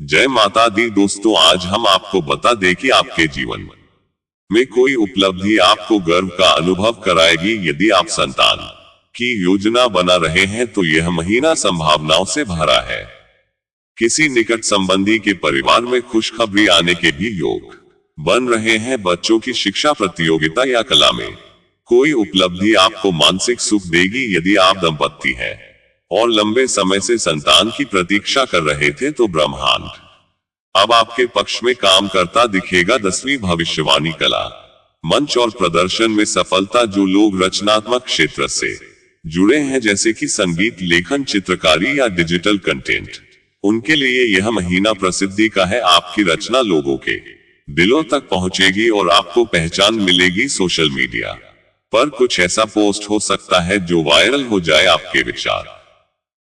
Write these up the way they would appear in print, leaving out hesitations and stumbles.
जय माता दी दोस्तों, आज हम आपको बता दें कि आपके जीवन में कोई उपलब्धि आपको गर्व का अनुभव कराएगी। यदि आप संतान की योजना बना रहे हैं तो यह महीना संभावनाओं से भरा है। किसी निकट संबंधी के परिवार में खुशखबरी आने के भी योग बन रहे हैं। बच्चों की शिक्षा प्रतियोगिता या कला में कोई उपलब्धि आपको मानसिक सुख देगी। यदि आप दंपत्ति हैं और लंबे समय से संतान की प्रतीक्षा कर रहे थे तो ब्रह्मांड अब आपके पक्ष में काम करता दिखेगा। 10वीं भविष्यवाणी, कला, मंच और प्रदर्शन में सफलता। जो लोग रचनात्मक क्षेत्र से जुड़े हैं जैसे कि संगीत, लेखन, चित्रकारी या डिजिटल कंटेंट, उनके लिए यह महीना प्रसिद्धि का है। आपकी रचना लोगों के दिलों तक पहुंचेगी और आपको पहचान मिलेगी। सोशल मीडिया पर कुछ ऐसा पोस्ट हो सकता है जो वायरल हो जाए। आपके विचार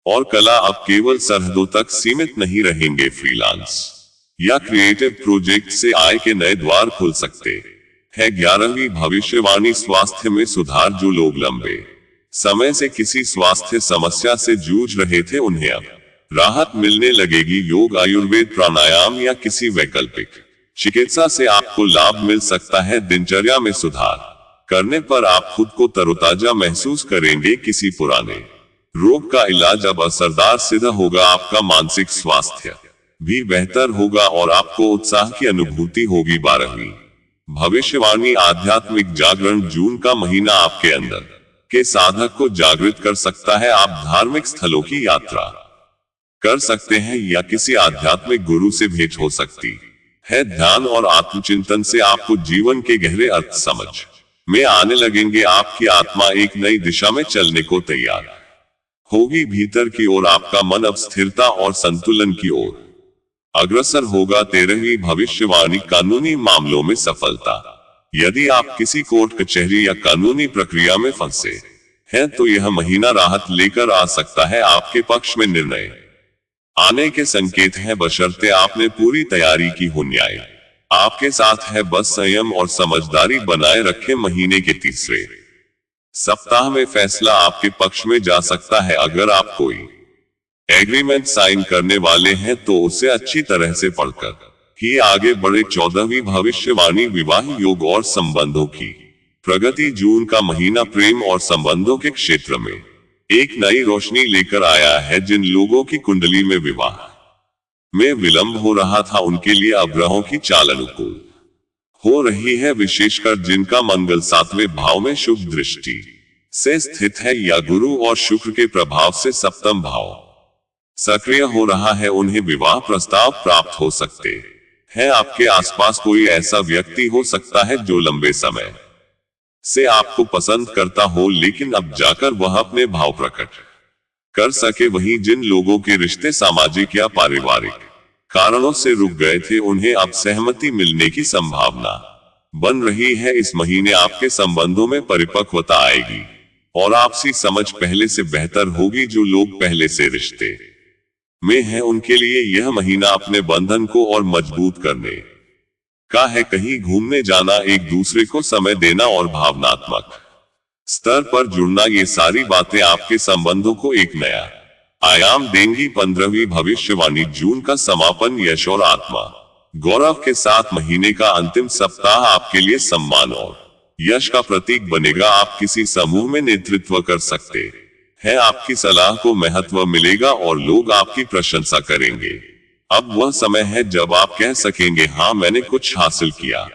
और कला अब केवल सरहदों तक सीमित नहीं रहेंगे। फ्रीलांस या क्रिएटिव प्रोजेक्ट से आय के नए द्वार खुल सकते हैं। 11वीं भविष्यवाणी, स्वास्थ्य में सुधार। जो लोग लंबे समय से किसी स्वास्थ्य समस्या से जूझ रहे थे उन्हें अब राहत मिलने लगेगी। योग, आयुर्वेद, प्राणायाम या किसी वैकल्पिक चिकित्सा से आपको लाभ मिल सकता है। दिनचर्या में सुधार करने पर आप खुद को तरोताजा महसूस करेंगे। किसी पुराने रोग का इलाज अब असरदार सिद्ध होगा। आपका मानसिक स्वास्थ्य भी बेहतर होगा और आपको उत्साह की अनुभूति होगी। 12वीं भविष्यवाणी, आध्यात्मिक जागरण। जून का महीना आपके अंदर के साधक को जागृत कर सकता है। आप धार्मिक स्थलों की यात्रा कर सकते हैं या किसी आध्यात्मिक गुरु से भेंट हो सकती है। ध्यान और आत्मचिंतन से आपको जीवन के गहरे अर्थ समझ में आने लगेंगे। आपकी आत्मा एक नई दिशा में चलने को तैयार होगी। भीतर की ओर आपका मन अब स्थिरता और संतुलन की ओर अग्रसर होगा। 13वीं भविष्यवाणी, कानूनी मामलों में सफलता। यदि आप किसी कोर्ट कचहरी या कानूनी प्रक्रिया में फंसे हैं तो यह महीना राहत लेकर आ सकता है। आपके पक्ष में निर्णय आने के संकेत हैं, बशर्ते आपने पूरी तैयारी की हो। न्याय आपके साथ है, बस संयम और समझदारी बनाए रखें। महीने के तीसरे सप्ताह में फैसला आपके पक्ष में जा सकता है। अगर आप कोई एग्रीमेंट साइन करने वाले हैं तो उसे अच्छी तरह से पढ़कर ही आगे बढ़े। 14वीं भविष्यवाणी, विवाह, योग और संबंधों की प्रगति। जून का महीना प्रेम और संबंधों के क्षेत्र में एक नई रोशनी लेकर आया है। जिन लोगों की कुंडली में विवाह में विलंब हो रहा था उनके लिए अब ग्रहों की चाल अनुकूल हो रही है, विशेषकर जिनका मंगल 7वें भाव में शुभ दृष्टि से स्थित है या गुरु और शुक्र के प्रभाव से 7म भाव सक्रिय हो रहा है। उन्हें विवाह प्रस्ताव प्राप्त हो सकते हैं। आपके आसपास कोई ऐसा व्यक्ति हो सकता है जो लंबे समय से आपको पसंद करता हो, लेकिन अब जाकर वह अपने भाव प्रकट कर सके। वहीं जिन लोगों के रिश्ते सामाजिक या पारिवारिक कारणों से रुक गए थे उन्हें अब सहमति मिलने की संभावना बन रही है। इस महीने आपके संबंधों में परिपक्वता आएगी और आपसी समझ पहले से बेहतर होगी। जो लोग पहले से रिश्ते में हैं उनके लिए यह महीना अपने बंधन को और मजबूत करने का है। कहीं घूमने जाना, एक दूसरे को समय देना और भावनात्मक स्तर पर जुड़ना, ये सारी बातें आपके संबंधों को एक नया आयाम देंगी। 15वीं भविष्यवाणी, जून का समापन, यश और आत्मा गौरव के साथ। महीने का अंतिम सप्ताह आपके लिए सम्मान और यश का प्रतीक बनेगा। आप किसी समूह में नेतृत्व कर सकते हैं। आपकी सलाह को महत्व मिलेगा और लोग आपकी प्रशंसा करेंगे। अब वह समय है जब आप कह सकेंगे, हाँ मैंने कुछ हासिल किया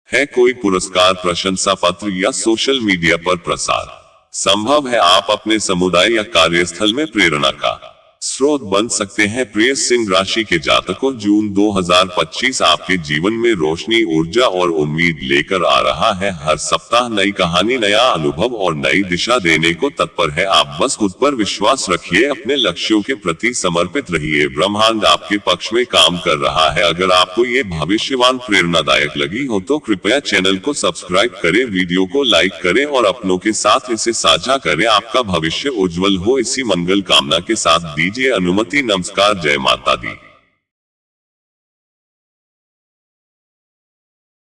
है। कोई पुरस्कार, प्रशंसा पत्र या सोशल मीडिया पर प्रसार संभव है। आप अपने समुदाय या कार्यस्थल में प्रेरणा का स्रोत बन सकते हैं। प्रिय सिंह राशि के जातकों, जून 2025 आपके जीवन में रोशनी, ऊर्जा और उम्मीद लेकर आ रहा है। हर सप्ताह नई कहानी, नया अनुभव और नई दिशा देने को तत्पर है। आप बस खुद पर विश्वास रखिए, अपने लक्ष्यों के प्रति समर्पित रहिए। ब्रह्मांड आपके पक्ष में काम कर रहा है। अगर आपको ये भविष्यवाणी प्रेरणादायक लगी हो तो कृपया चैनल को सब्सक्राइब करें, वीडियो को लाइक करें और अपनों के साथ इसे साझा करें। आपका भविष्य उज्जवल हो, इसी मंगल कामना के साथ दीजिए अनुमति। नमस्कार, जय माता दी।